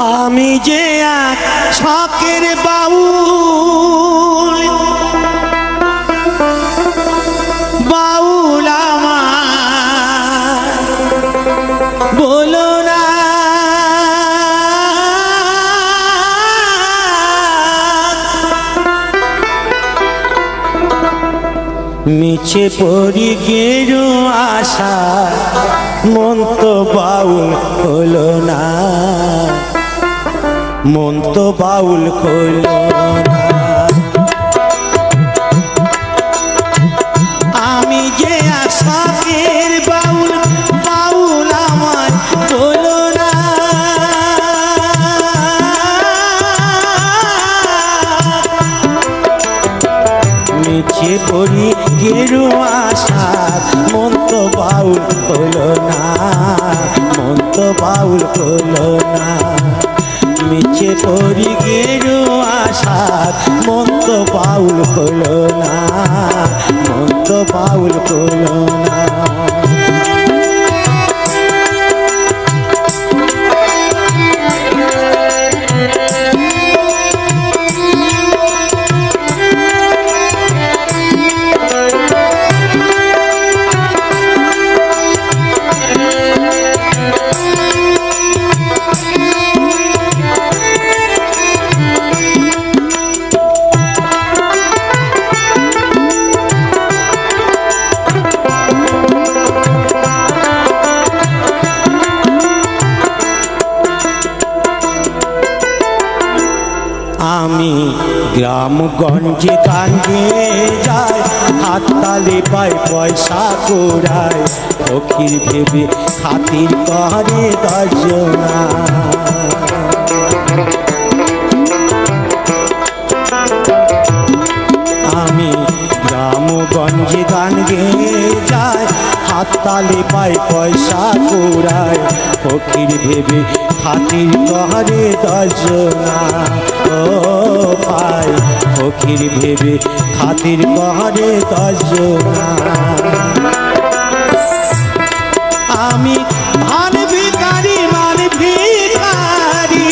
আমি যে এক শখের বাউল, বাউল আমার বলো না মিছে পড়ি গেরু আশা, মন তো বাউল হলো না, মন তো বাউল হলো না। আমি যে আশাকের বাউল, বাউল আমার হলো না, মিছে পড়ি গেরু আশা, মন তো বাউল হলো না, মন তো বাউল হলো না। মিছে পড়ি গেরু আশা, মন তো বাউল হলো না, মন তো বাউল হলো না। আমি গ্রামগঞ্জে গাঞ্জে যাই, হাততালি পাই পয়সা কুড়াই, ফকির ভেবে খাতির করে দর্জনা। আমি গ্রামগঞ্জে গান গেয়ে যাই, হাততালি পাই পয়সা কুড়াই, ফকির ভেবে খাতির করে দর্জনা। ও পাই ফকির ভেবে খাতির করে দর্জনা। আমি মান ভিখারি, মান ভিখারি,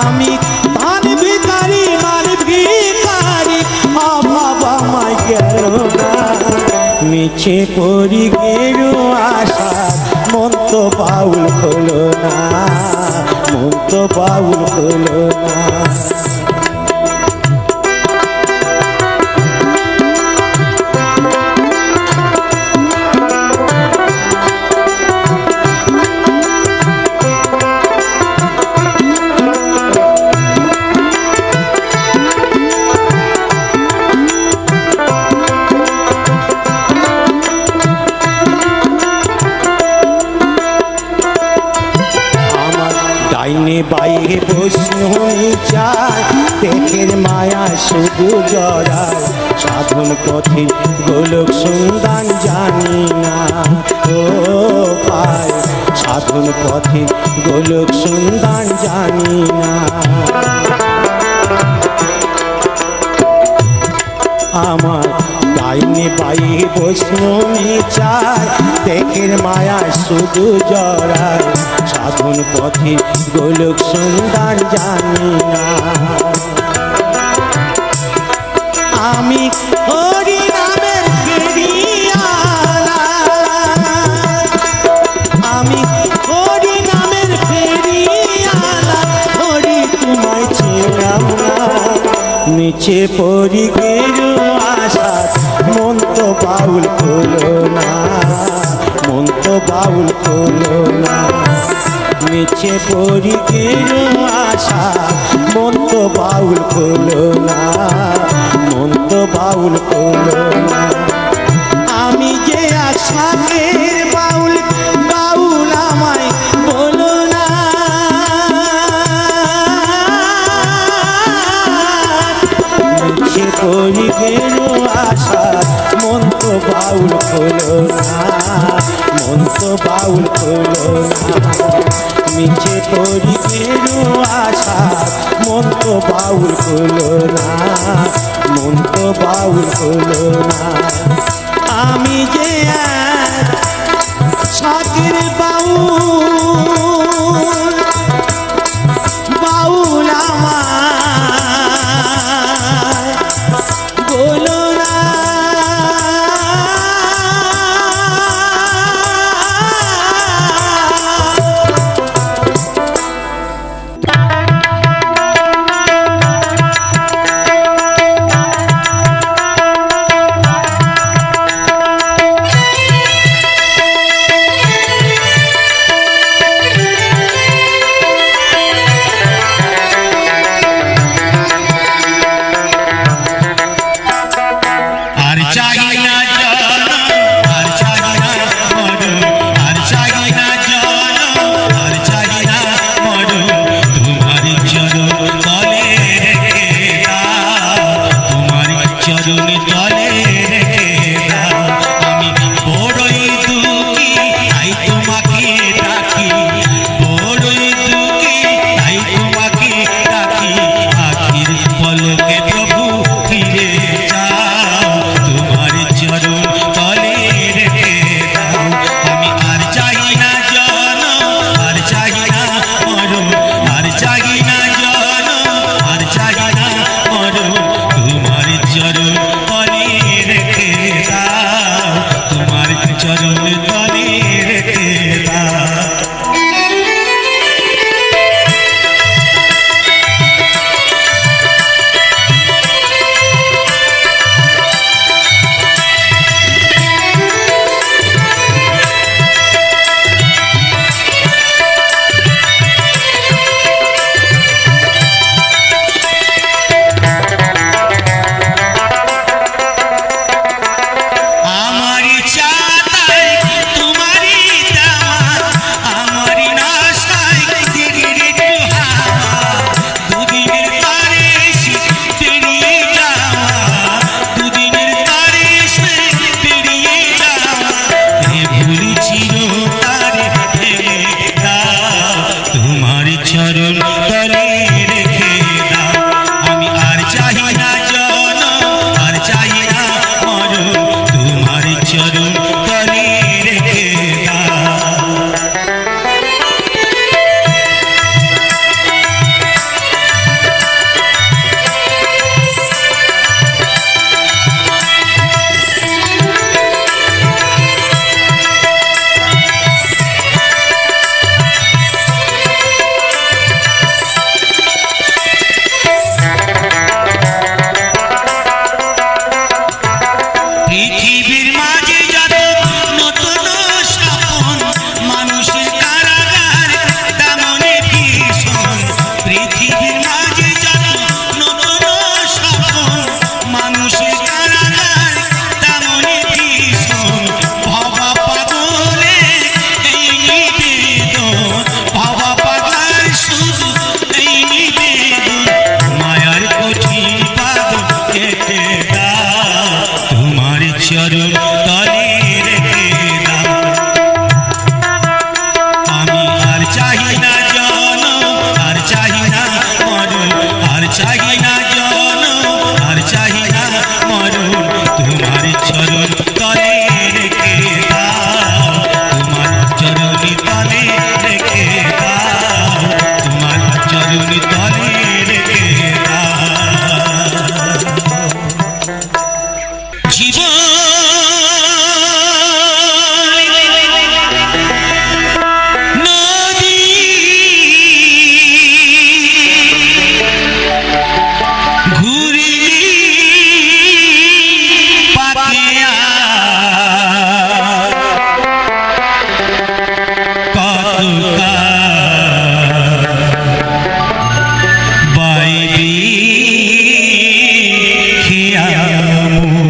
আমি মান ভিখারি, মান ভিখারি, অভাব আমায় গেল না। মিছে পড়ি গেরু আশা, মন তো বাউল হলো না, মন তো বাউল হলো না। ডাইনে বাইরে বৈষ্ণবী চায়, পেটের মায়া শুধু জড়ায়, সাধন পথে গোলক সন্ধান জানি না। ও পায় সাধন পথে গোলক সন্ধান জানি না। আমার ডাইনে বাইরে বৈষ্ণবী চায়, পেটের মায়া শুধু জড়ায়, সাধন পথে গোলক সন্ধান জানি না। আমি হরি নামের ফেরিয়ালা, আমি হরি নামের ফেরিয়ালা, হরি তোমায় ছিলাম না। মিছে পড়ি গেরু আশা, মন তো বাউল হলো না, মন তো বাউল হলো না। মিছে পড়ি গেরু আশা, মন তো বাউল হলো না, মন তো বাউল হলো না। আমি যে আশাকের বাউল, বাউল আমায় বলো না। মিছে পড়ি গেরু আশা, মন তো বাউল হলো না, মন তো বাউল হলো না। মিছে পড়ি গেরু আশা, মন তো বাউল হলো না, মন তো বাউল হলো না। আমি যে এক শখের বাউল, বাইবি খিয়ামু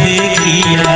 দেখিয়া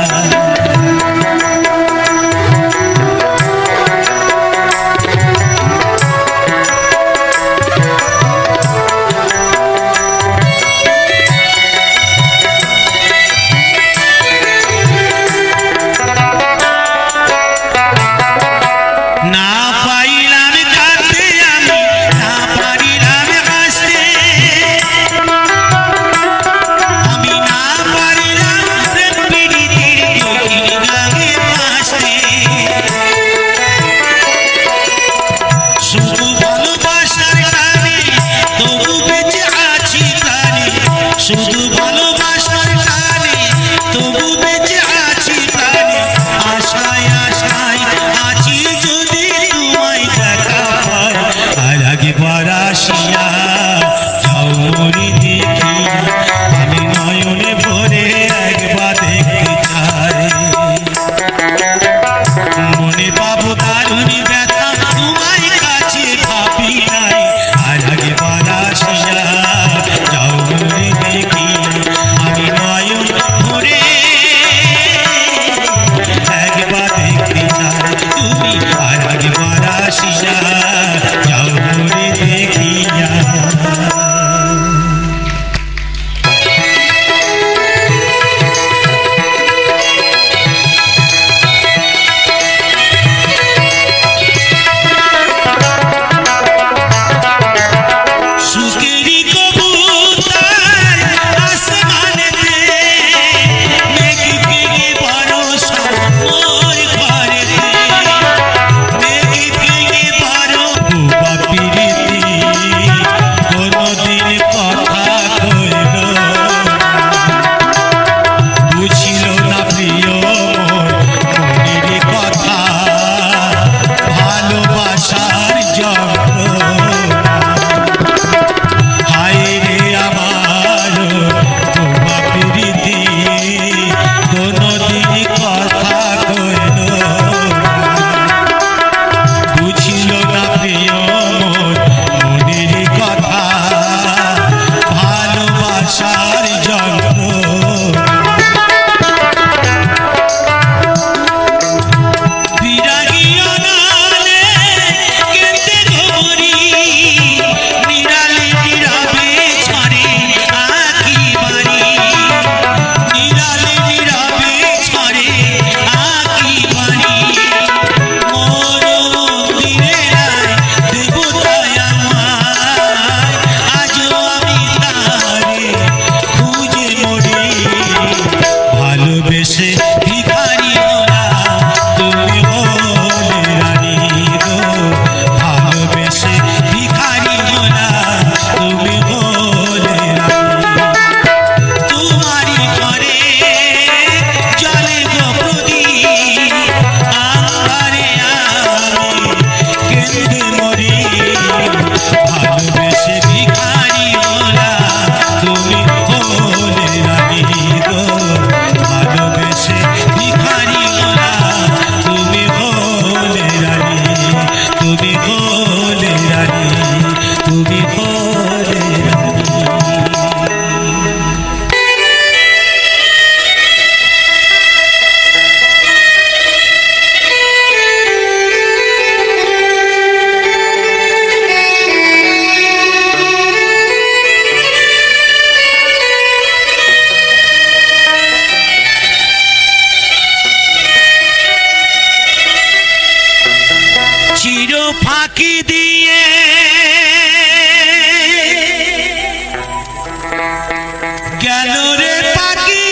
গেল রে পাখি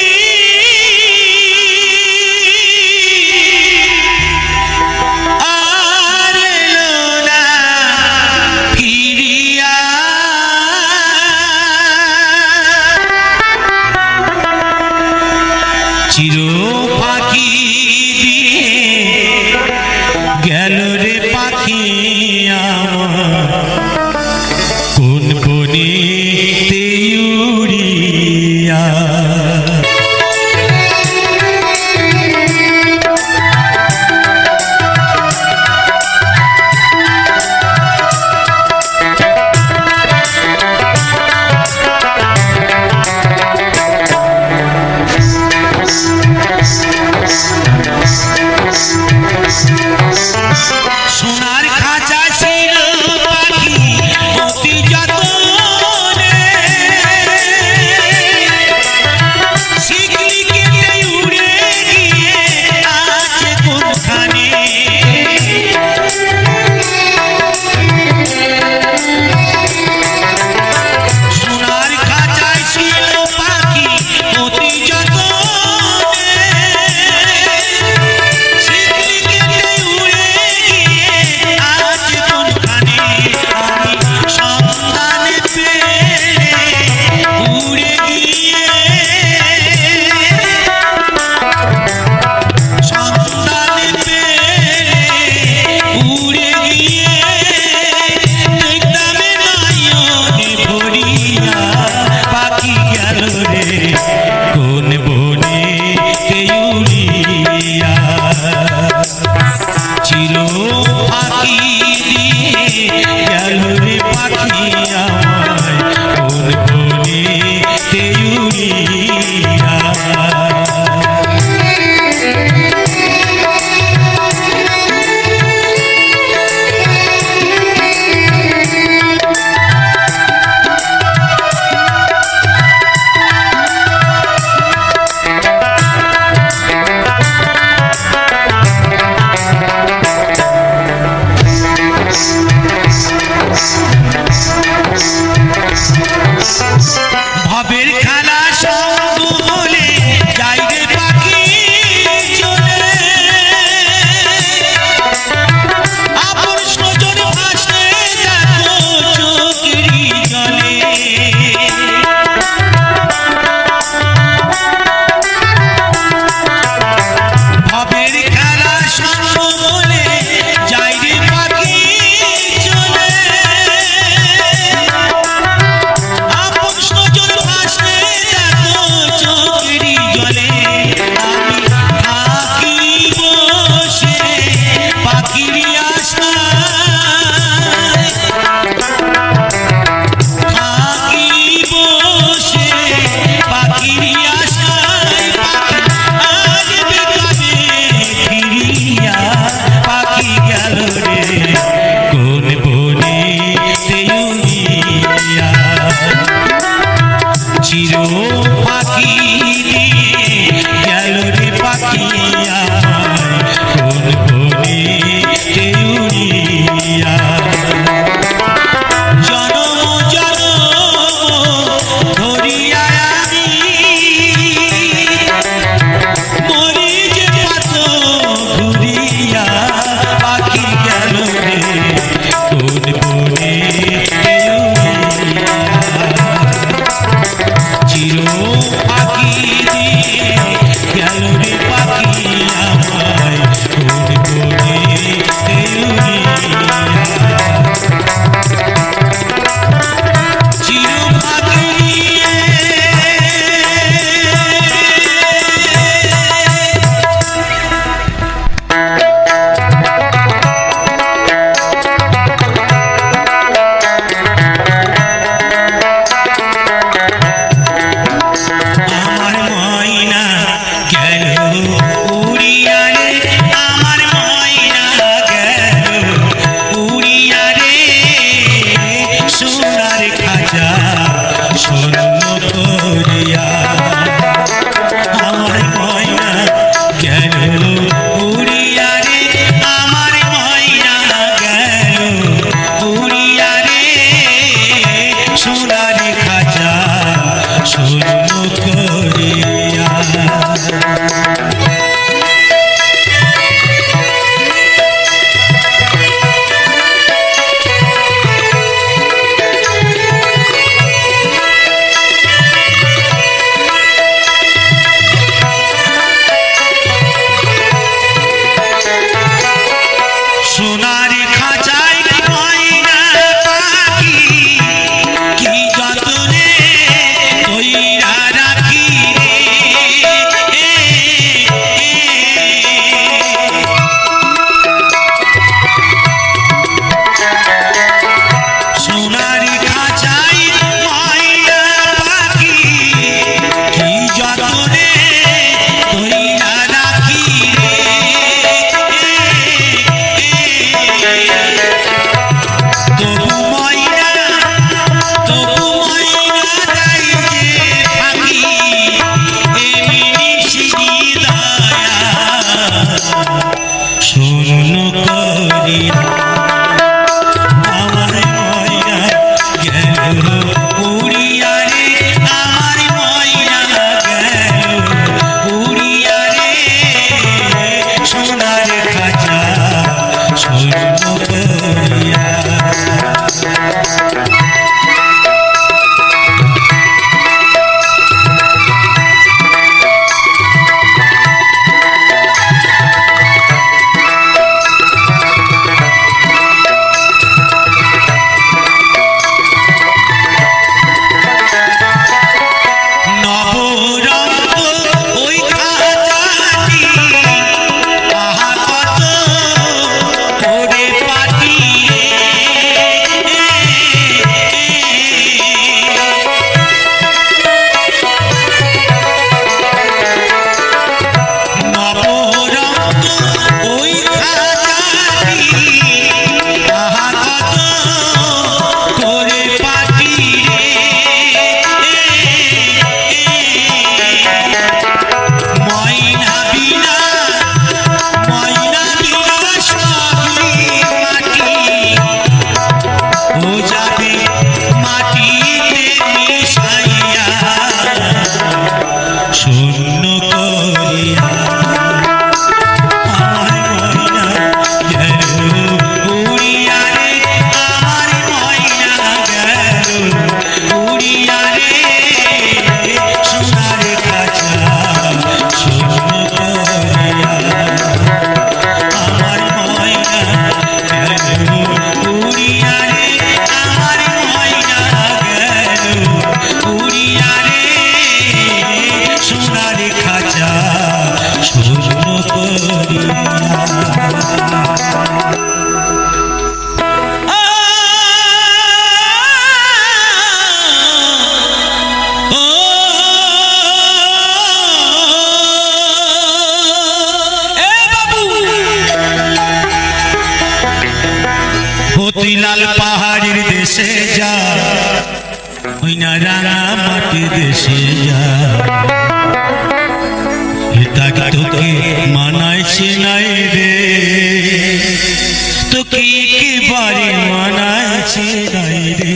আর এলো না ফিরিয়া চির পাখি দিয়ে গেল রে পাখি আমার কোন বনে উড়িয়া সোনার খাঁচা ছিল পাখি অতি যতনে শিকলি কেটে উড়ে গিয়ে আছে কোনখানে সোনার খাঁচায় ছিল পাখি অতি যতনে শিকলি কেটে উড়ে গিয়ে আছে কোনখানে আমি সন্ধানে পেলে উড়ে গিয়ে সন্ধানে পেলে উড়ে গিয়ে দেখতামে নয়নে ভরিয়া পাখি গেল রে কোন বনে উড়িয়া চির পাখি দিয়ে গেল রে পাখি আমায় কোন বনে উড়িয়া ভবের খেলা সঙ্গ বলে যাই রে পাখি চলে আপন স্বজন ভাসে দেখো চোখেরই জলে ভবের খেলা সঙ্গ বলে যাই রে পাখি চলে আপন স্বজন ভাসে দেখো চোখেরই জলে আমি থাকি বসে পাখিরই আশায় থাকি বসে পাখিরই আশায় পাখি আসবে কবে ফিরিয়া পাখি গেল রে কোন বনে উড়িয়া চির পাখি দিয়ে গেল রে পাখি আমায় কোন বনে উড়িয়া জনম জনম ধরিয়া আমি মরি যে পাত ঘুরিয়া পাখি গেল রে কোন বনে উড়িয়া চির পাখি করিয়া সোনার খাঁচায় ময়না পাখি কি যতনে কইরা রাখি রে সোনার খাঁচায় ময়না পাখি কি যতনে কইরা রাখি রে তবু ময়না যাই যে ফাঁকি এমনি দয়া শূন্য করিয়া আমার ময়না গেল উড়িয়া রে আমার ময়না গেল উড়িয়া রে সোনার খাঁচা শূন্য করিয়া নবরঙ্গ ওই খাঁচাটি আহা কত করে পাটি নবরঙ্গ ওই খাঁচাটি আহা কত করে পাটি ময়না বিনা সবই মাটি ও যাবে মাটিতে মিশাইয়া শূন্য করিয়া আমার ময়না গেল উড়িয়া রে আমার ময়না গেল উড়িয়া রে সোনার খাঁচা শূন্য করিয়া আমার ময়না গেল উড়িয়া রে আমার ময়না গেল উড়িয়া রে সোনার খাঁচা শূন্য করিয়া মতিলাল পাহাড়ের দেশে যা ওই না রাঙা মাটির দেশে যা তাকে তোকে মানাইছে নাই রে তোকে একেবারে মানাইছে নাই রে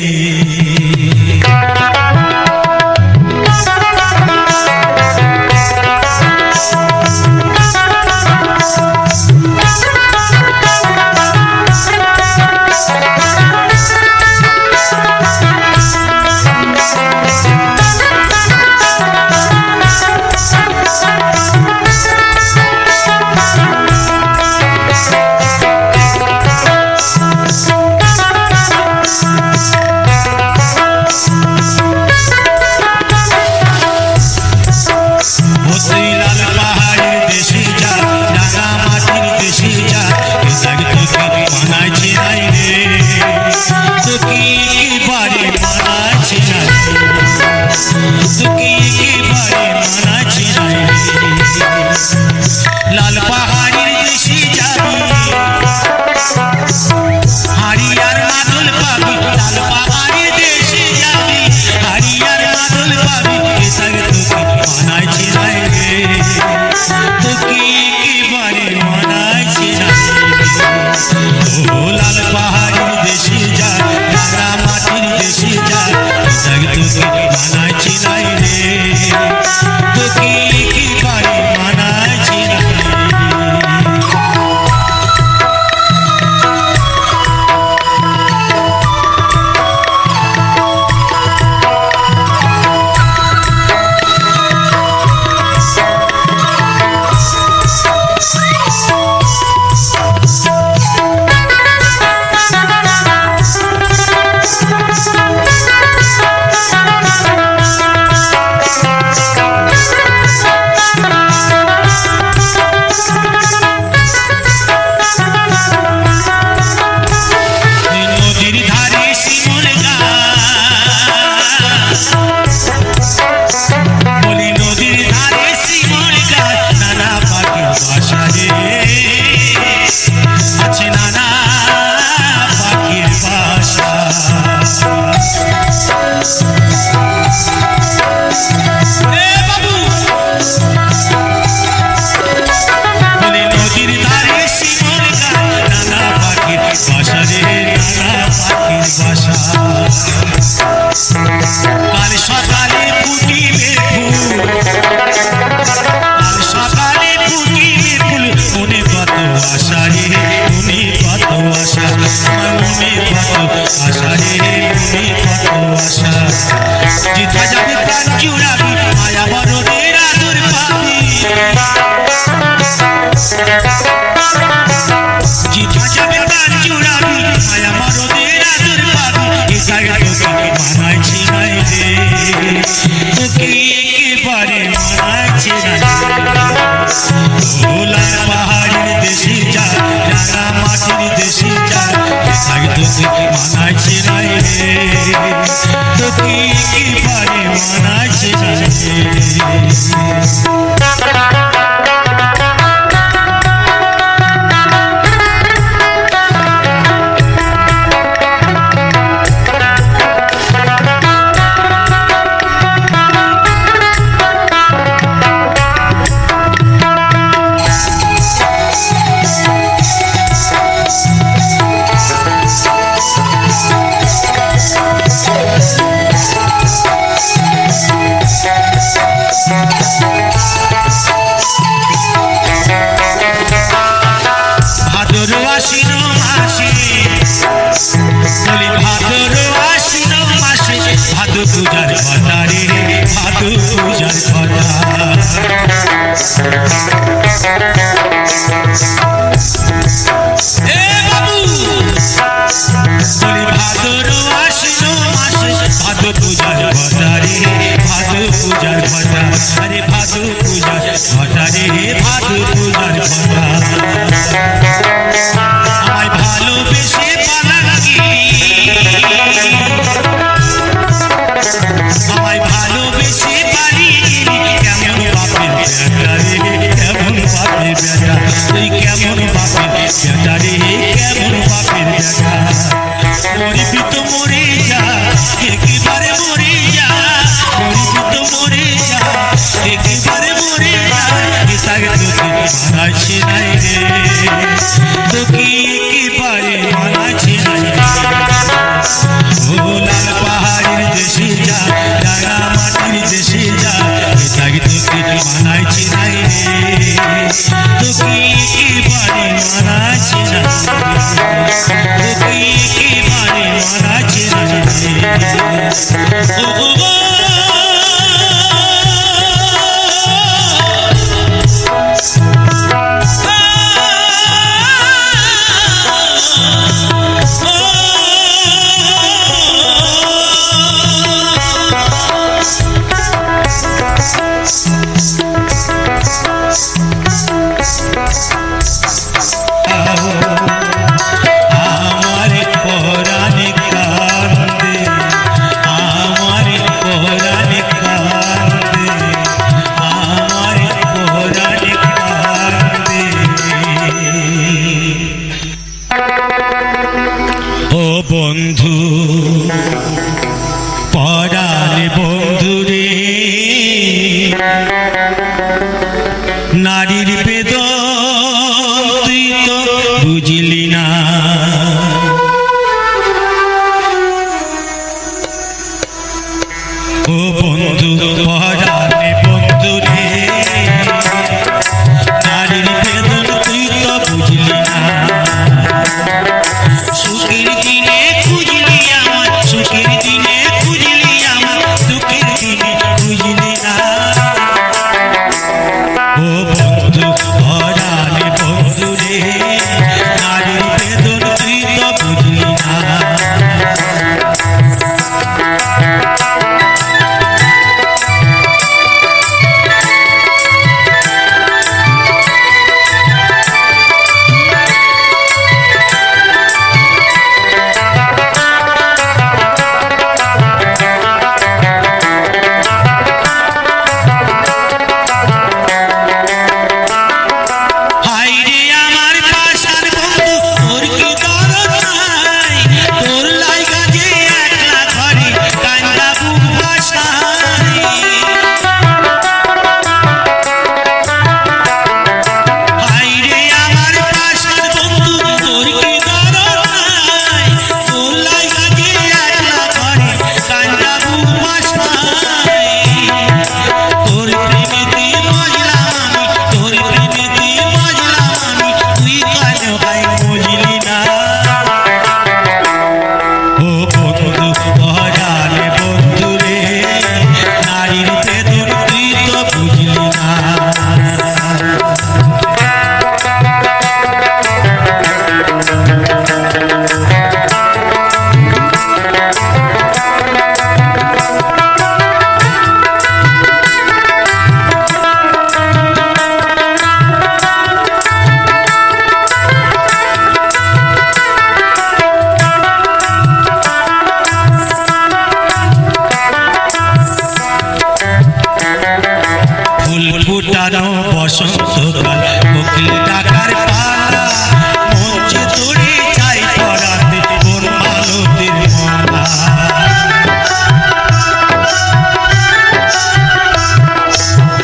ভাদর আশ্বিন মাসে বলি ভাদর আশ্বিন মাসে ভাদু পূজার কথা রে ভাদু পূজার কথা এ বাবু বলি ভাদর আশ্বিন মাসে ভাদু পূজার কথা রে ভাদু পূজার কথা আরে ভাদু পূজার কথা রে ভাদু পূজার কথা আমায় ভালোবেসে পালাগিলি আমায় ভালোবেসে পালিয়ে গেলি কেমন বাপের বেটা রে কেমন বাপের বেটা তুই কেমন বাপের বেটা রে কেমন বাপের বেটা মরিবি তো মরে যা একেবারে মরে যা মরিবি তো মরে যা একেবারে মরে যা তাকে তোকে মানাচ্ছে নাই রে তোকে একেবারে মানাচ্ছে নাই ও লাল পাহাড়ের দেশে যা রাঙা মাটির দেশে যা তাকে তোকে মানাচ্ছে নাই রে তোকে একেবারে মানাচ্ছে না তোকে একেবারে মানাচ্ছে না ও আমার পরাণে কান্দে আমার পরাণে কান্দে আমার পরাণে কান্দে ও বন্ধু পরাণে বন্ধু রে নারীর বেদন তুই তো বুঝলি না ও বন্ধু পরাণে বন্ধু রে নারীর বেদন তুই তো বুঝলি না সুখের দিনে খুঁজলি আমার সুখের দিনে খুঁজলি আমার দুঃখের দিনে খুঁজলি না ও বন্ধু ফুল ফুটানো বসন্তকাল কোকিল ডাকার পালা মঞ্চে তোরে চাই পরাতে কোন মালতের মালা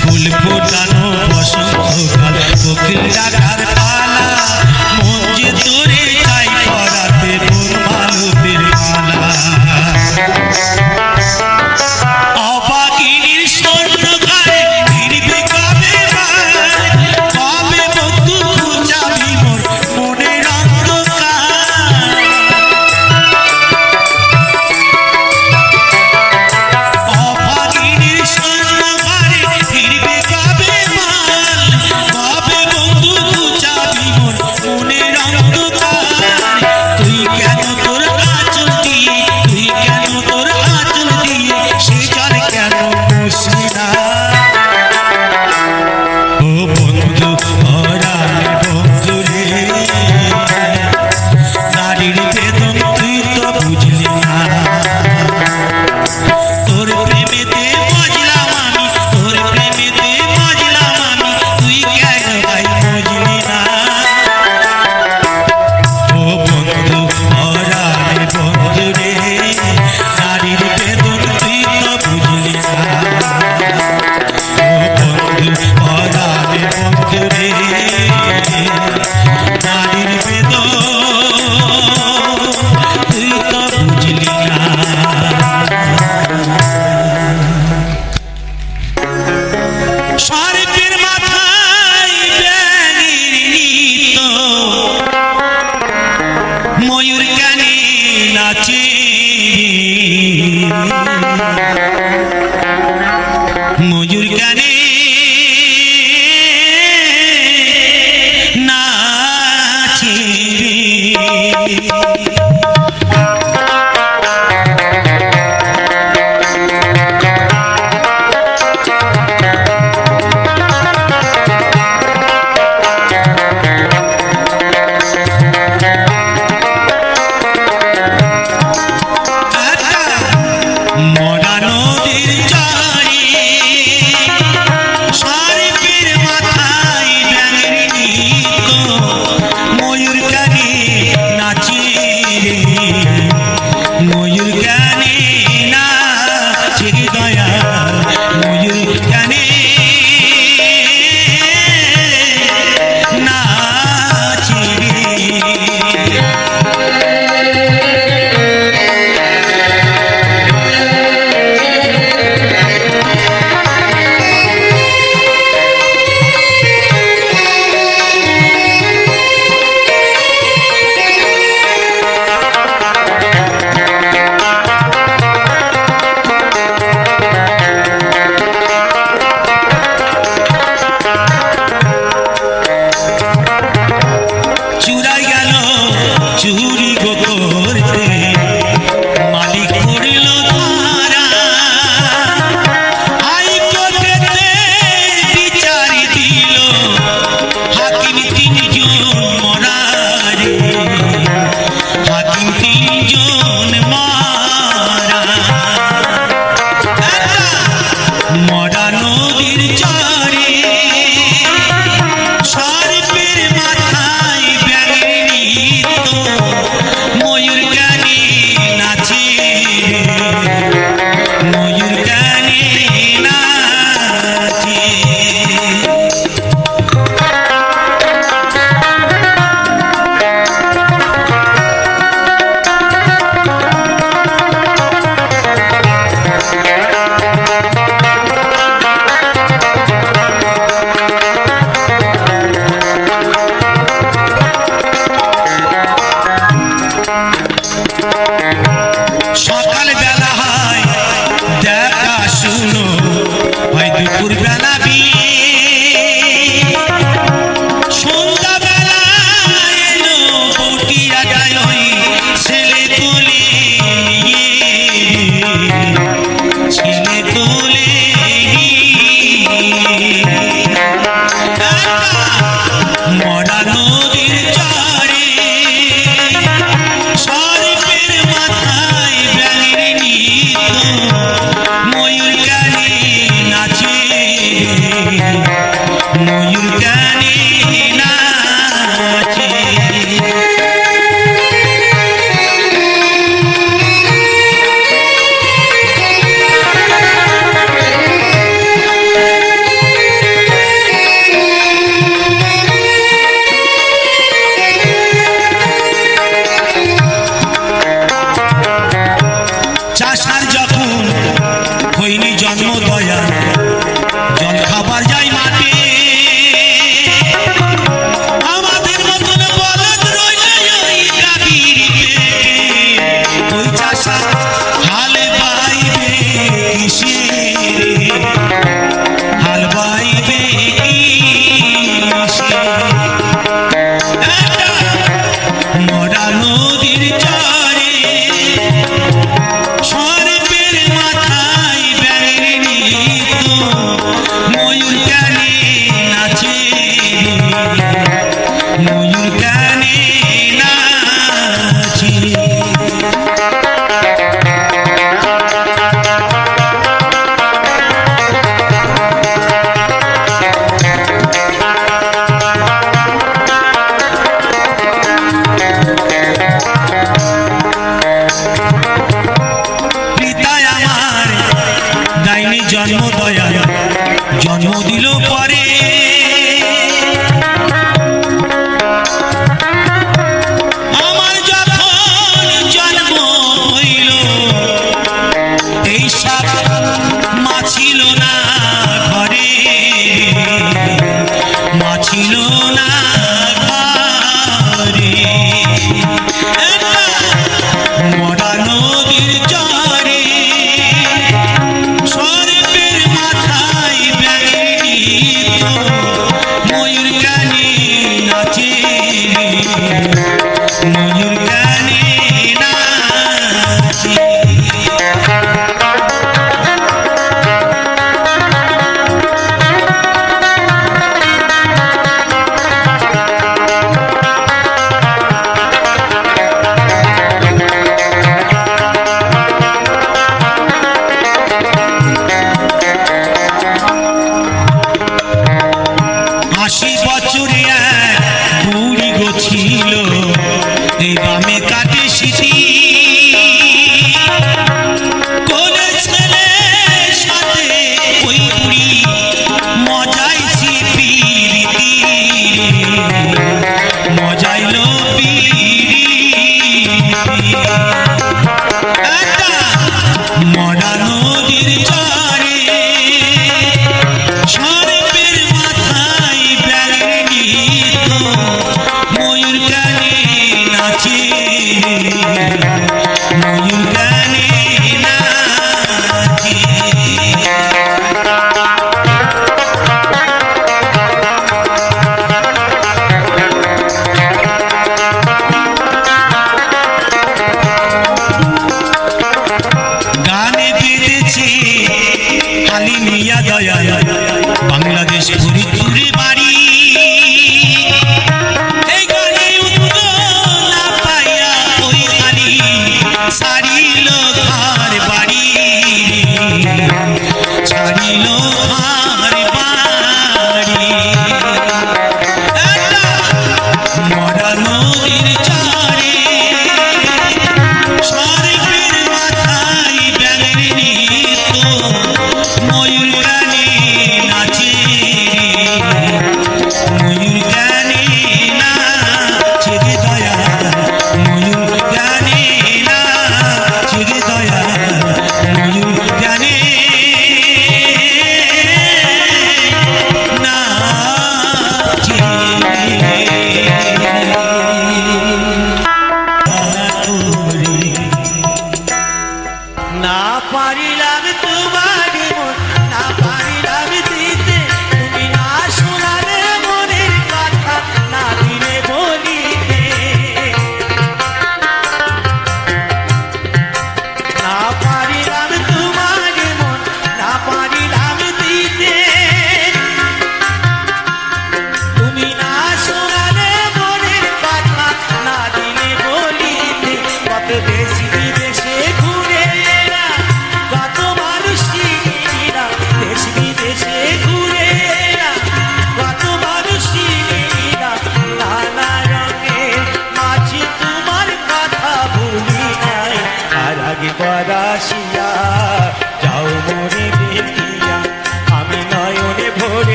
ফুল ফুটানো বসন্তকাল কোকিল ডাকার পালা মঞ্চে তোরে চাই পরাতে কোন মালতের মালা অবাগিনীর স্বর্ণ ঘরে ফিরবে কবে কবে বন্ধু খুঁজাবি মোর মনের অন্ধকার অবাগিনীর স্বর্ণ ঘরে ফিরবে কবে কবে বন্ধু খুঁজাবি মোর মনের অন্ধকার তুই কেন তোর আঁচল দিয়ে তুই কেন তোর আঁচল দিয়ে সে জল কেন মুছলি না ও বন্ধু হরালে বন্ধু রে নারীর বেদন তুই তো বুঝলি না তোর প্রেমেতে মজলাম আমি তোর প্রেমেতে মজলাম আমি তুই কেন ভাই বুঝলি না ও বন্ধু হরালে বন্ধু রে নারীর বেদন তুই তো বুঝলি না ও বন্ধু হরালে বন্ধু রে নারীর বেদন তুই তো বুঝলি না সর্পের মাথায় ব্যাঙের নৃত্য ময়ূর গানে নাচে ময়ূর গানে নাচে মরা নদীর চরে সর্পের মাথায় ব্যাঙের নৃত্য ময়ূর গানে নাচে ময়ূর গানে নাচে দয়া ময়ূর গানে নাচে চুরাই গেল চুরি গো করতে মালিক পড়ল ধরা হাইকোর্টেতে বিচার দিল হাকিম তিনজন মরা রে হাকিম তিনজন মারা মরা নদীর চরে সর্পের মাথায় ব্যাঙের নৃত্য ময়ূর গানে নাচে ময়ূর গানে নাচে ময়ূর গানে নাচে চাষার যখন হয়নি জন্ম দয়া জল খাবার যায় মাঠে আমাদের মতন বলদ রইল ওই গাভীর পেটে ওই চাষা হাল বাইবে কিসে হাল বাইবে কিসে একটা মরা নদীর চরে সর্পের মাথায় ব্যাঙের নৃত্য ময়ূর গানে নাচে ময়ূর গানে নাচে পিতায় আমার দাইনি জন্ম দয়া জন্ম দিল পরে আমার যখন জন্ম হইল এই সব মা ছিল না ঘরে মা ছিল না ঘরে মরা নদীর চরে সর্পের মাথায় ব্যাঙের নৃত্য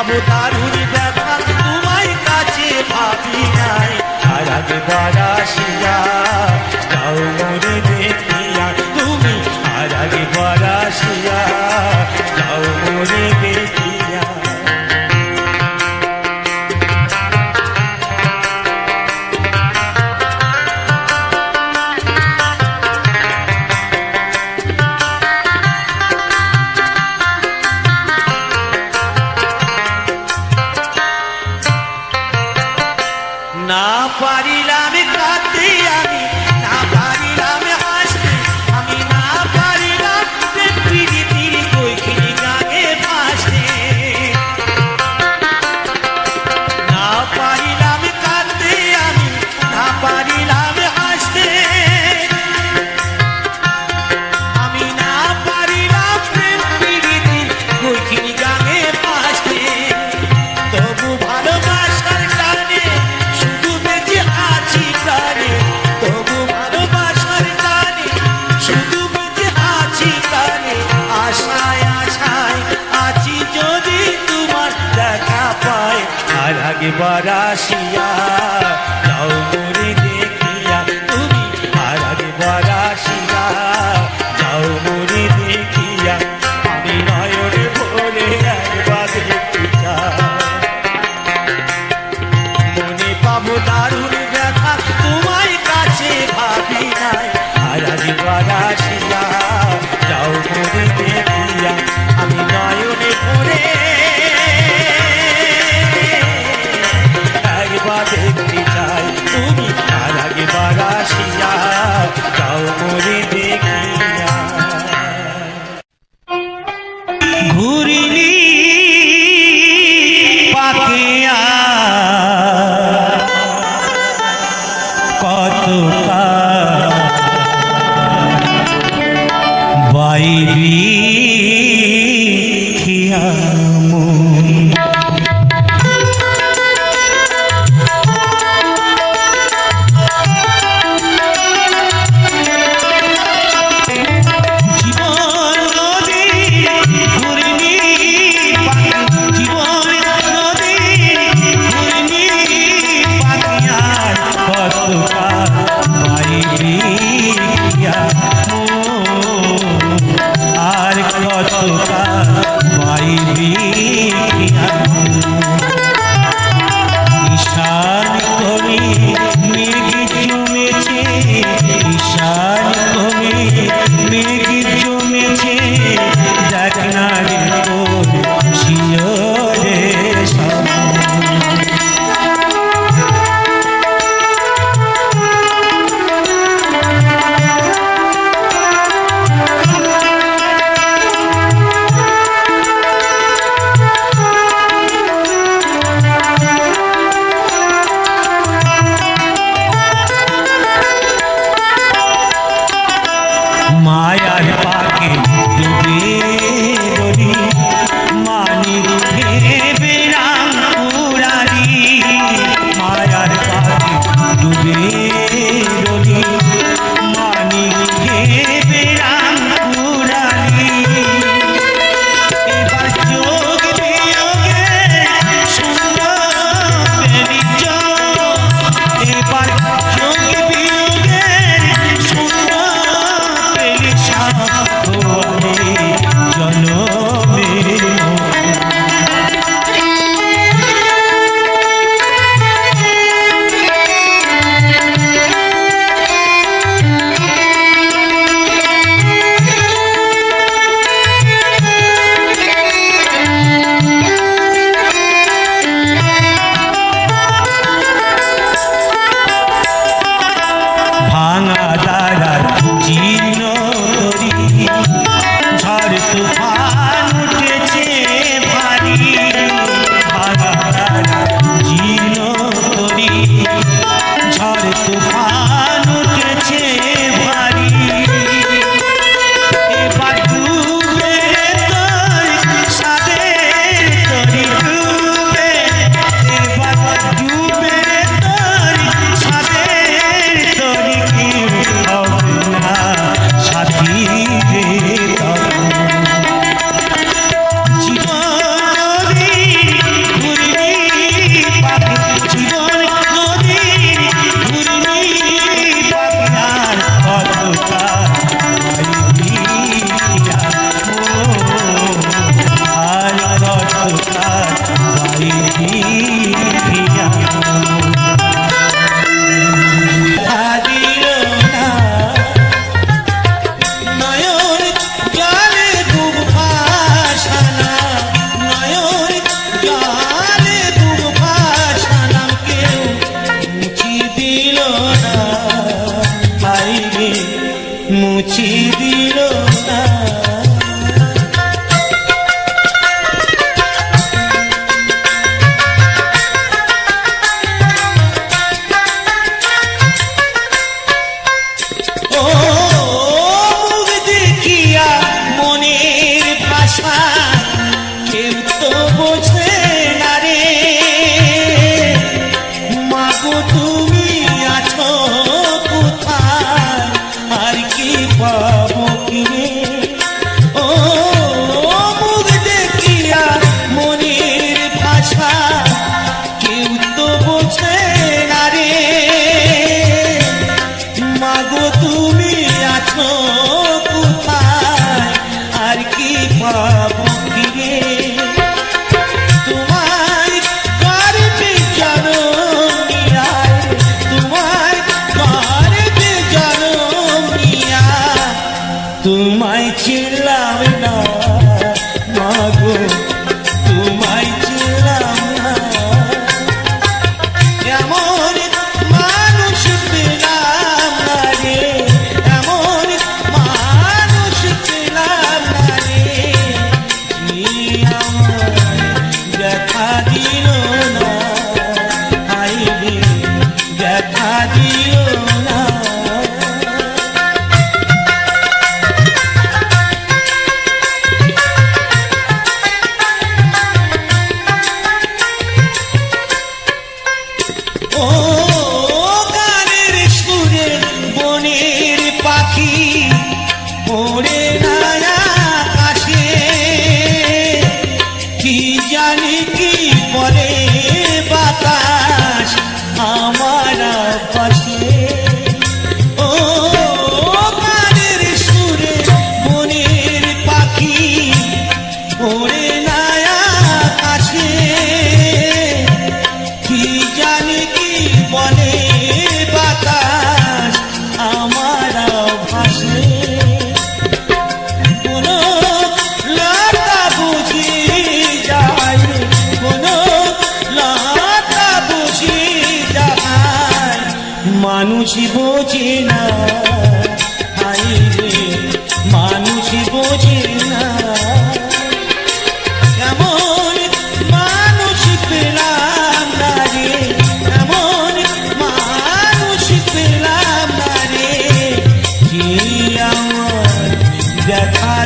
পাবো দারুণ দেখা তোমায় কাছে ভাবি নাই আর আগে বারাসিয়া যাও মোরে দেখিয়া তুমি আর আগে বারাসিয়া যাও মোরে দেখিয়া না পারিলাম কাঁদতে আমি না পারিলাম হাসতে আমি না পারিলাম প্রীতির কইখিনি গানে ভাসতে না পারিলাম কাঁদতে আমি না পারিলাম হাসতে আমি না পারিলাম প্রীতির কইখিনি গানে ভাসতে তবু ভালোবাসার টানে শুধু বেঁচে আছি প্রাণে তবু ভালোবাসার টানে শুধু বেঁচে আছি প্রাণে আশায় আশায় আছি যদি তোমার দেখা পাই আর আগে বারাসিয়া যাও মোরে দেখিয়া তুমি আর আগে বারাসিয়া যাও মোরে দেখিয়া আমি নয়নে ভরে একবার দেখতে চাই মনে পাবো দারুণ দেখা তোমায় কাছে ভাবি নাই আর আজ বারাসিয়া যাও মোরে দেখিয়া আমি নয়নে ভরে একবার দেখতে চাই তুমি আর আগে বারাসিয়া যাও মোরে দেখিয়া ঘুরিনি পাখিয়া কত বাইবি খিয়া জীবন নদী ঘুরিনি জীবন নদী ঘুরিনি পাখিয়ার কতটা বাইবি আর কতটা বাইবি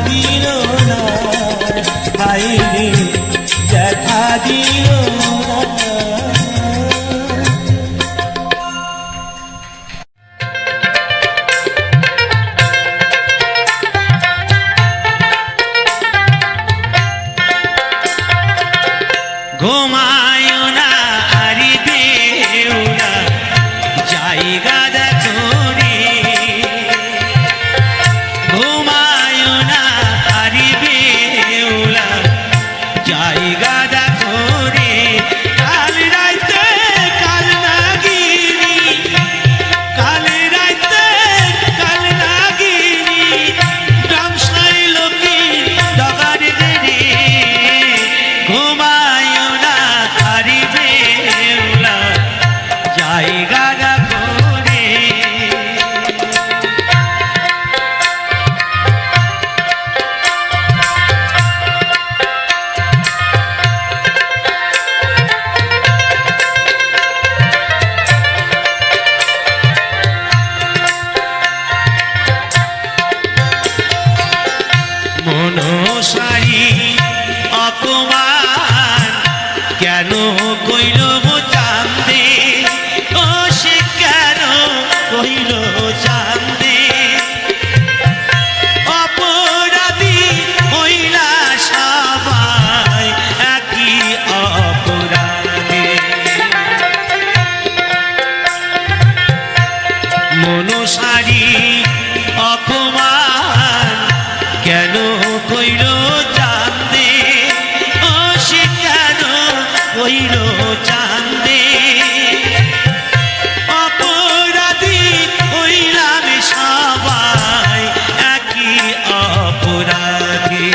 দিল না, হাইরে দেখা দিল না। ঘুমায় না আরি বেউলা জায়গা দেখো রে, ঘুমায় না আরি বেউলা জায়গা দেখো রে। কাল রাইতে কাল নাগিনি, কাল রাইতে কাল নাগিনি, গামছাই লোকি ডগার রে। ঘুমায় না আরি বেউলা জায়গা দেখো রে। মনসারি অপমান কেন কইল চাঁদে, ও সে কেন কইল চাঁদে। অপরাধী হইলা সবাই একই অপরাধে। মনসারি অপমান কেন কইল চাঁদে, ও সে কেন কইল চাঁদে। অপরাধী হইলাম সবাই একই অপরাধী।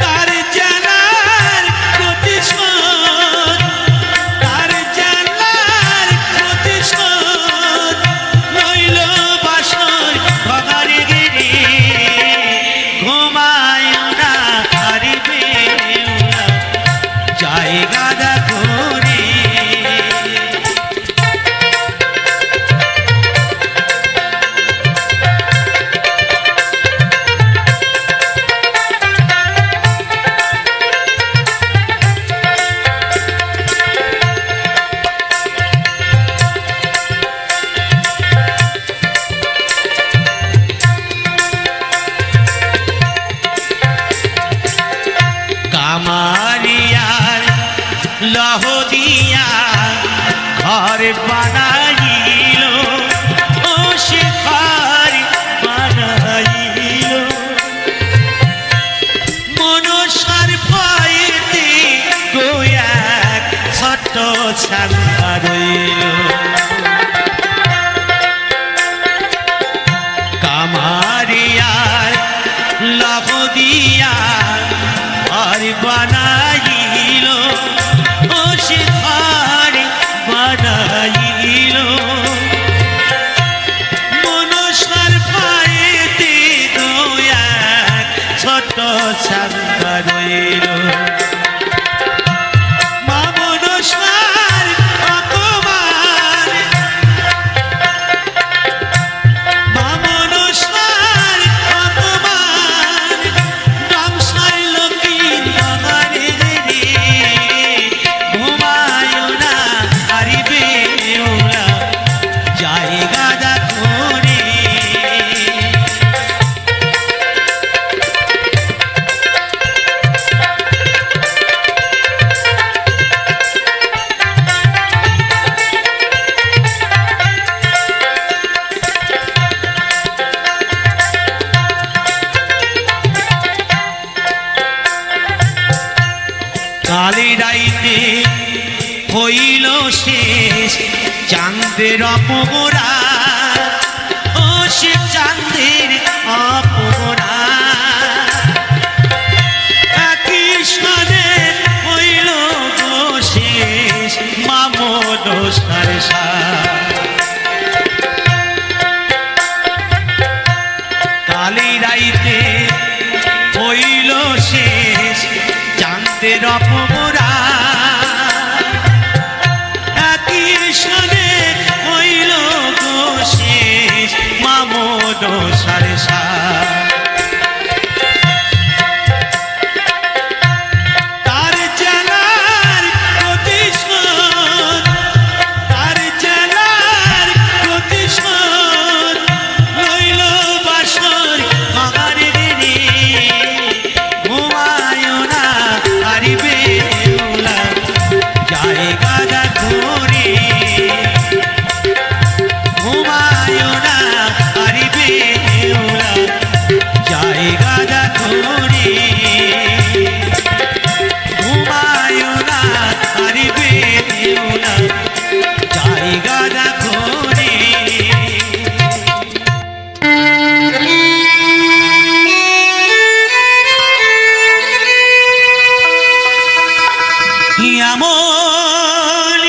তার জানার প্রতিশোধ, তার জানার প্রতিশোধ লইল বাসর ভগার গিরি। ঘুমায় না আরি বেউলা জায়গা দেখো রে। কামারিয়ার লহ দিয়া ঘর বানাইল, ও সে ঘর বানাইল। মনসার ভয়েতে গোয়াক ছোট ছাঙ্গা রইল। কামারিয়ার লহ দিয়া ঘর বানাইল, ও সে ঘর বানাইল। মনসার ভয়েতে গোয়াক ছোট ছাঙ্গা রইল। মা মনসার অপমান, মা মনসার অপমান, গামছাই লোকি ডগার রে। ঘুমায় না আরি বেউলা জায়গা দেখো রে। কালি রাইতে হইল শেষ চাঁদের অপরাধ, ও সে চাঁদের অপরাধ। একই সাথে হইল গো শেষ মামদ সারসা। কালি রাইতে হইল শেষ চাঁদের অপরাধ। একই সাথে হইল গো শেষ মামদ সারসা। গাদা ধরে ঘুমায় না আর বেঁধেও না জায়গা ধরে এমন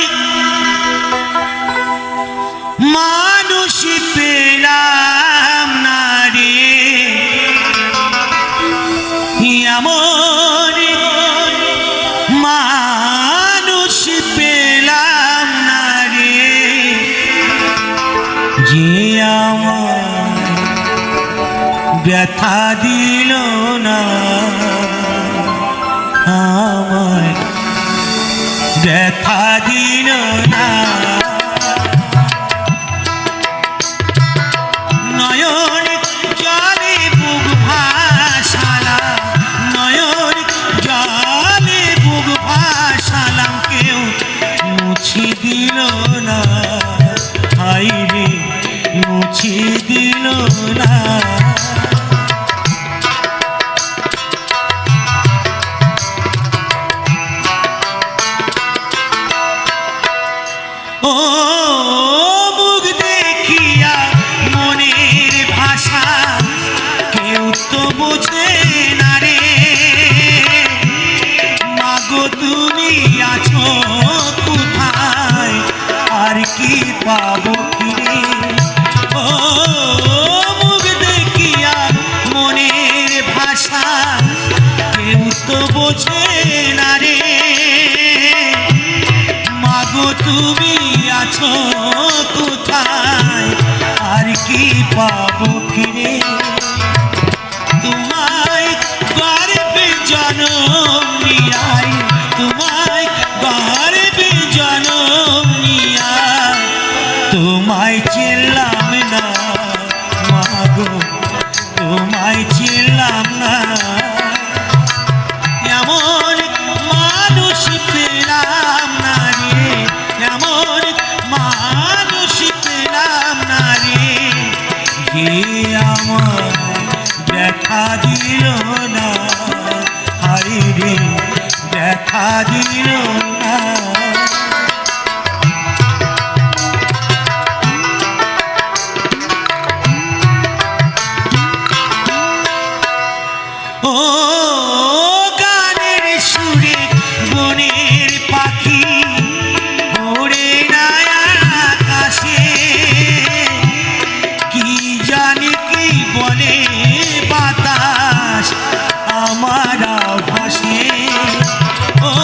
মানুষ পেলাম না রে এমন মানুষ পেলাম না রে যে আমার ব্যথা দিল না আমায় ব্যথা দিল না নয়ন জলে বুক ভাসালাম নয়ন জলে বুক ভাসালাম কেউ মুছি দিল না হাই রে মুছি দিল না ও মুখ দেখিয়া মনের ভাষা কেউ তো বোঝে না রে মাগো তুমি আছো কোথায় আর কি পাবো ফিরে ও মুখ দেখিয়া মনের ভাষা কেউ তো বোঝে না রে মাগো তুমি আছো কোথায় আর কি পাবো ফিরে তোমায় গর্বে জনম নিয়াই তোমায় গর্বে জনম নিয়া তোমায় চিনলাম না মাগো তোমায় চিনলাম না এমন মানুষ পেলাম না রে এমন মানুষ পেলাম না রে যে আমার দেখা দিল না হাই রে দেখা দিল না ও গানের সুরে বনের পাখি ওড়ে না আকাশে কি জানি কি বলে বাতাস আমার ভাসে ও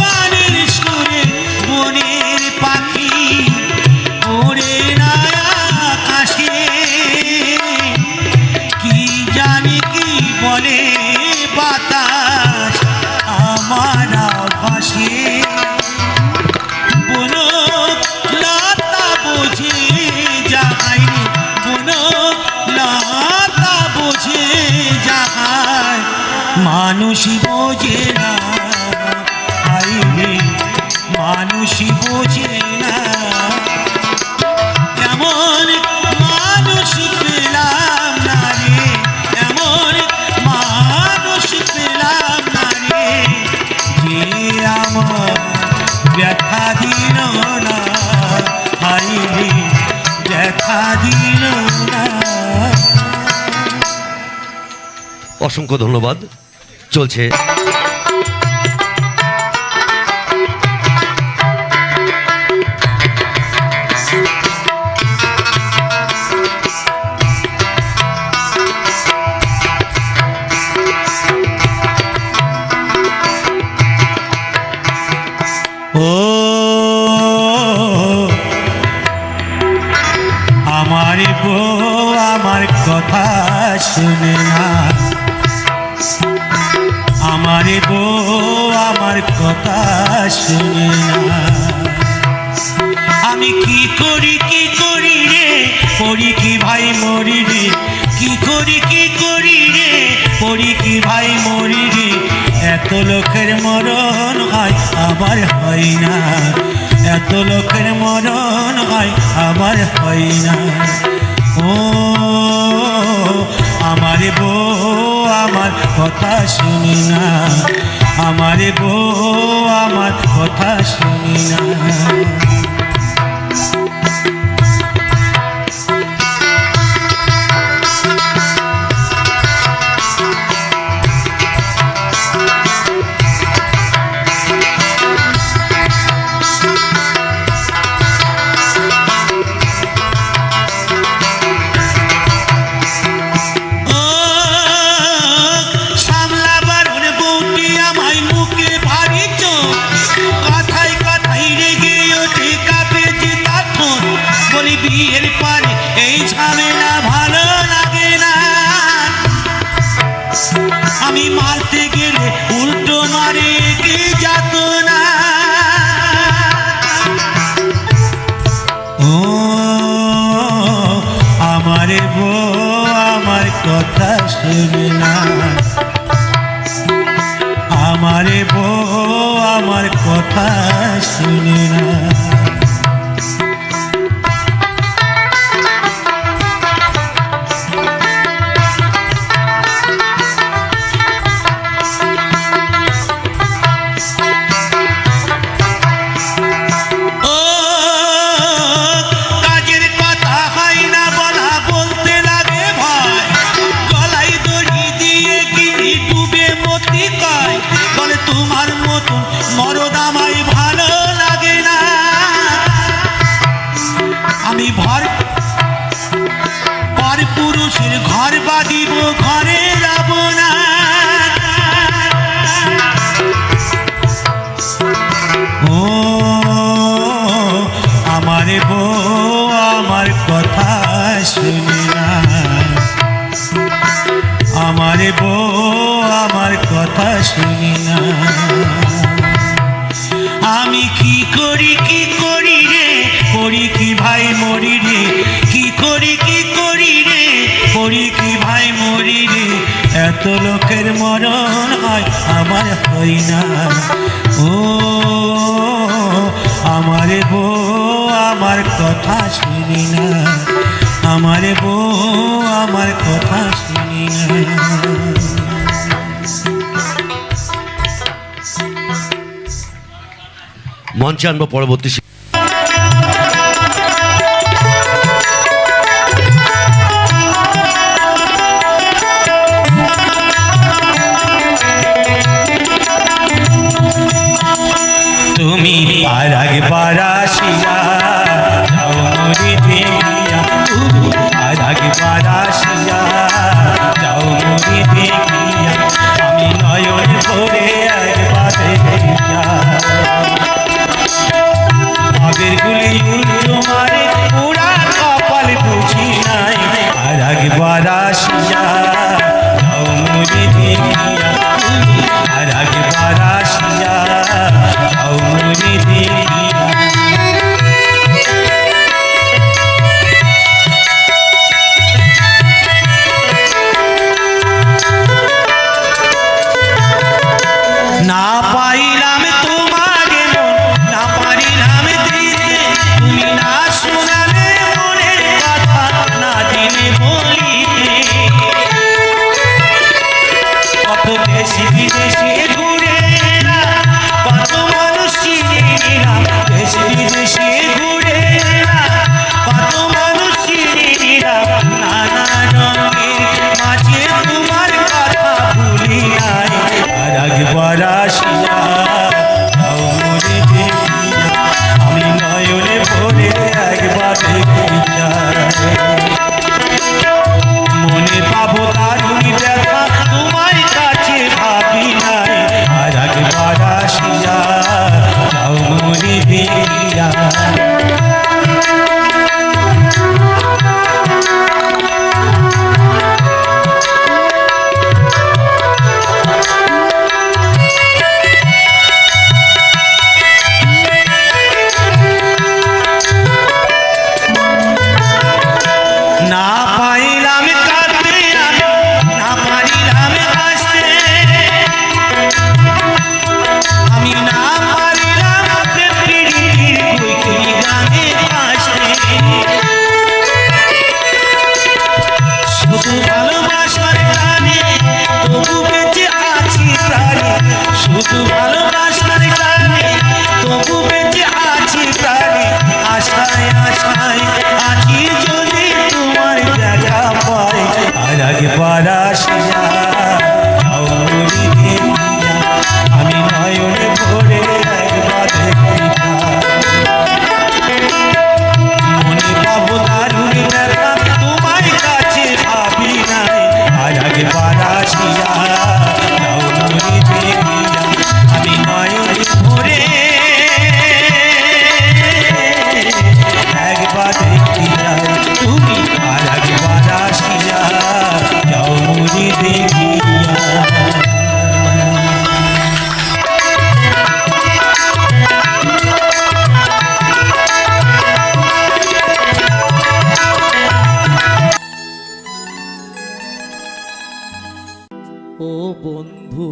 গানের সুরে বনের পাখি ওড়ে না আকাশে কি জানি কি বলে বাতাস আমার ভাসে বনো লতা বোঝে যাহাই রে বনো লতা বোঝে যাহাই মানুষই বোঝে না হাই রে মানুষই বোঝে না এমন মানুষ পেলাম না রে এমন মানুষ পেলাম না রে যে আমার ব্যথা দিল না হাই রে ব্যথা দিল না অসংখ্য ধন্যবাদ চলছে ও আমার বউ আমার কথা শুনে না আমার বউ আমার কথা শুনে না আমি কি করি রে করি কি ভাই মরি রে কি করি রে করি কি ভাই মরি রে এত লোকের মরণ হয় আমার হয় না এত লোকের মরণ হয় আমার হয় না ও আমার বউ আমার কথা শুনি না, আমার বউ আমার কথা শুনি না। বিয়ের পরে এই ঝামেলা ভালো লাগে না, আমি মারতে গেলে উল্টো মারে কি যাত না। ও আমার বউ আমার কথা শুনে না, আমার বউ আমার কথা শুনে না। মরদ আমায় ভালো লাগে না, আমি পর পুরুষের ঘর বাঁধিব ঘরে যাব না। ও আমার বউ আমার কথা শুনে না, আমার বউ আমার কথা শুনি না। আমি কি করি রে, করি কি ভাই মরি রে, কি করি রে, করি কি ভাই মরি রে, এত লোকের মরণ হয় আমার হই না। ও আমার বউ আমার কথা শুনি না, আমার বউ আমার কথা শুনি না। মঞ্চে আনবো পরবর্তী তুমি আর একবার আসিয়া যাও মরি দেখিয়া, তুমি আর একবার আসিয়া যাও মরি দেখিয়া, আমি নয়ন ভরে একবার দেখিয়া। ও বন্ধু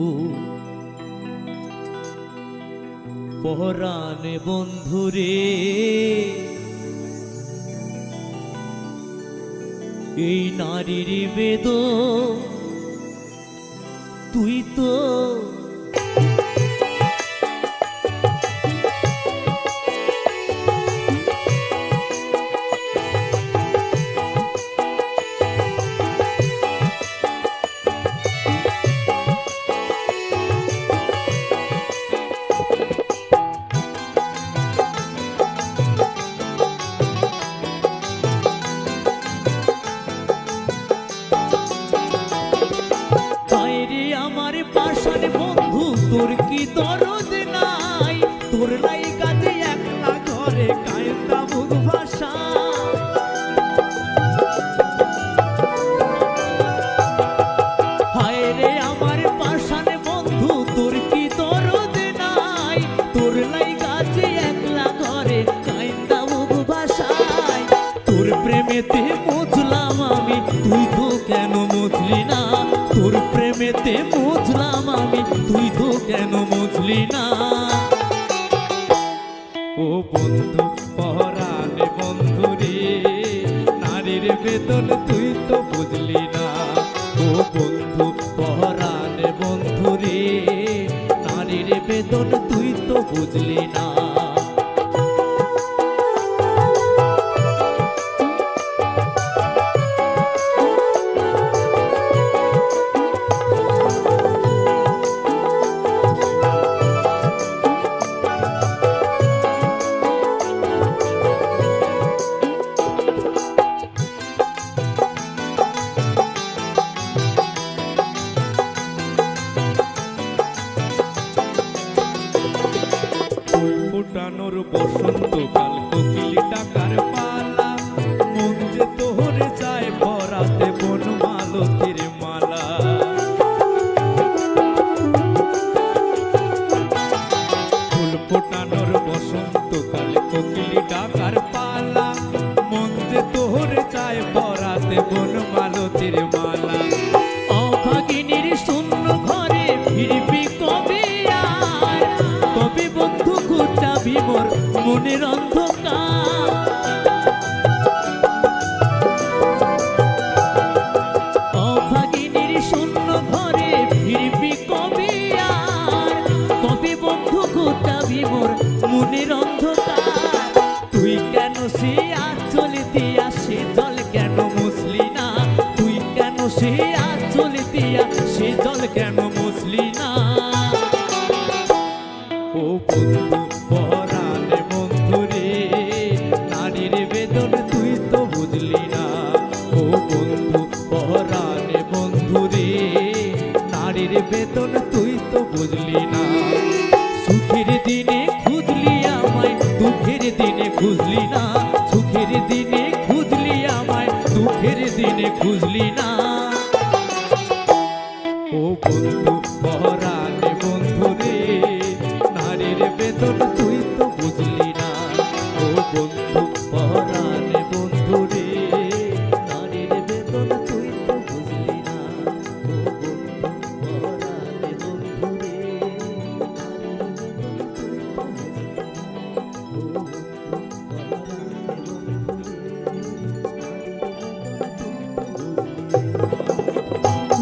পরাণে বন্ধু রে, এই নারীর বেদন তুই তো বাইরে আমার পাশার বন্ধু, তোর কি দরদ নাই? তোর লাই কাজে একলা ঘরে কায়দা মুখ ভাষা। হায় রে আমার পাশার বন্ধু, তোর কি দরদ নাই? তোর লাই কাজে একলা ঘরে কায়দা মুখ ভাষায়। তোর প্রেমেতে বুঝলাম আমি, তুই তো কেন বুঝলি না? তোর প্রেমেতে বুঝলাম আমি, তুই তো কেন বুঝলি না? ও বন্ধু পরাণে বন্ধু রে, নারীর বেদন তুই তো বুঝলি না। ও বন্ধু পরাণে বন্ধু রে, নারীর বেদন তুই তো বুঝলি না। ফুটানোর বসন্তকাল কোকিল ডাকার পালা, মন যে তোহরে চায় ভরাতে বন মালতীর মালা। ফুল ফোটানোর বসন্তকাল কোকিল ডাকার পালা, মন যে তোহরে চায় ভরাতে বন মালতীর মালা। অভাগিনীর শূন্য ঘরে ফিরবি কবে আর? কবে বন্ধু ঘুচাবি মোর মনের অন্ধকার? অভাগিনীর শূন্য ঘরে ফিরবি কবে আর? কবে বন্ধু ঘুচাবি মোর মনের অন্ধকার? তুই কেন সে আঁচল দিয়া সে জল কেন মুছলি না? তুই কেন সে আঁচল দিয়া সে জল কেন মুছলি না? ও বন্ধু পরাণে বন্ধু রে, নারীর বেদন তুই তো বুঝলি না। ও বন্ধু পরাণে বন্ধু রে, নারীর বেদন তুই তো বুঝলি না। সুখের দিনে খুঁজলি আমায়, দুঃখের দিনে খুঁজলি না। সুখের দিনে খুঁজলি আমায়, দুঃখের দিনে খুঁজলি না। ও বন্ধু পরাণে বন্ধু রে, নারীর বেদন তুই তো বুঝলি না। ও বন্ধু পরাণে বন্ধু রে, নারীর বেদন তুই তো বুঝলি না। ও বন্ধু পরাণে বন্ধু রে, নারীর বেদন তুই তো বুঝলি না। ও বন্ধু পরাণে বন্ধু রে,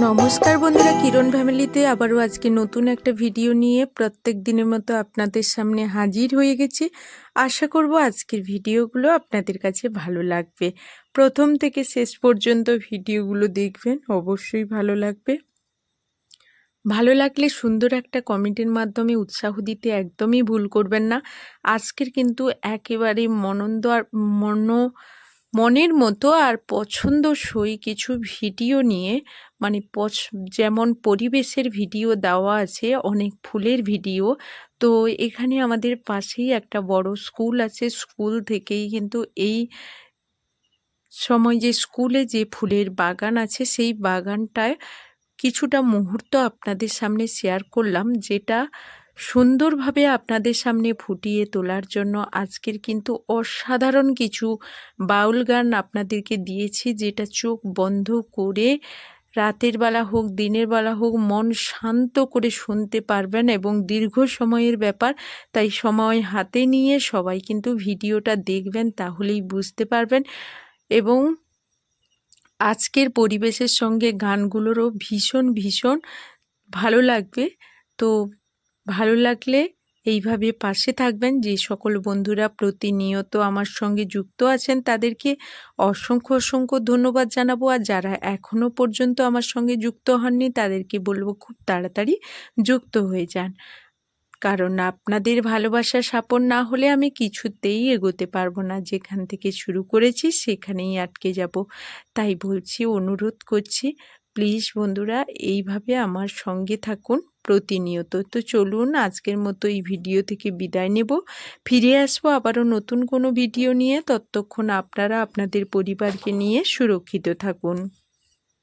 নমস্কার বন্ধুরা, কিরণ ফ্যামিলিতে আবারও আজকে নতুন একটা ভিডিও নিয়ে প্রত্যেক দিনের মতো আপনাদের সামনে হাজির হয়ে গেছি। আশা করব আজকের ভিডিওগুলো আপনাদের কাছে ভালো লাগবে। প্রথম থেকে শেষ পর্যন্ত ভিডিওগুলো দেখবেন, অবশ্যই ভালো লাগবে। ভালো লাগলে সুন্দর একটা কমেন্টের মাধ্যমে উৎসাহ দিতে একদমই ভুল করবেন না। আজকের কিন্তু একেবারে মনের মতো আর পছন্দসই কিছু ভিডিও নিয়ে, মানে যেমন পরিবেশের ভিডিও দেওয়া আছে, অনেক ফুলের ভিডিও। তো এখানে আমাদের পাশেই একটা বড় স্কুল আছে, স্কুল থেকেই কিন্তু এই সময় যে স্কুলে যে ফুলের বাগান আছে, সেই বাগানটায় কিছুটা মুহূর্ত আপনাদের সামনে শেয়ার করলাম, যেটা সুন্দরভাবে আপনাদের সামনে ফুটিয়ে তোলার জন্য আজকের কিন্তু অসাধারণ কিছু বাউল গান আপনাদেরকে দিয়েছি, যেটা চোখ বন্ধ করে রাতের বেলা হোক দিনের বেলা হোক মন শান্ত করে শুনতে পারবেন এবং দীর্ঘ সময়ের ব্যাপার, তাই সময় হাতে নিয়ে সবাই কিন্তু ভিডিওটা দেখবেন, তাহলেই বুঝতে পারবেন। এবং আজকের পরিবেশের সঙ্গে গানগুলোরও ভীষণ ভীষণ ভালো লাগবে। তো ভালো লাগলে এইভাবে পাশে থাকবেন। যে সকল বন্ধুরা প্রতিনিয়ত আমার সঙ্গে যুক্ত আছেন তাদেরকে অসংখ্য অসংখ্য ধন্যবাদ জানাবো, আর যারা এখনও পর্যন্ত আমার সঙ্গে যুক্ত হননি তাদেরকে বলবো খুব তাড়াতাড়ি যুক্ত হয়ে যান, কারণ আপনাদের ভালোবাসা সাপোর্ট না হলে আমি কিছুতেই এগোতে পারবো না। যেখান থেকে শুরু করেছি সেখানেই আটকে যাব। তাই বলছি, অনুরোধ করছি, প্লিজ বন্ধুরা এইভাবে আমার সঙ্গে থাকুন প্রতিনিয়ত। তো চলুন আজকের মতো এই ভিডিও থেকে বিদায় নেব, ফিরে আসবো আবারও নতুন কোনো ভিডিও নিয়ে। ততক্ষণ আপনারা আপনাদের পরিবারকে নিয়ে সুরক্ষিত থাকুন।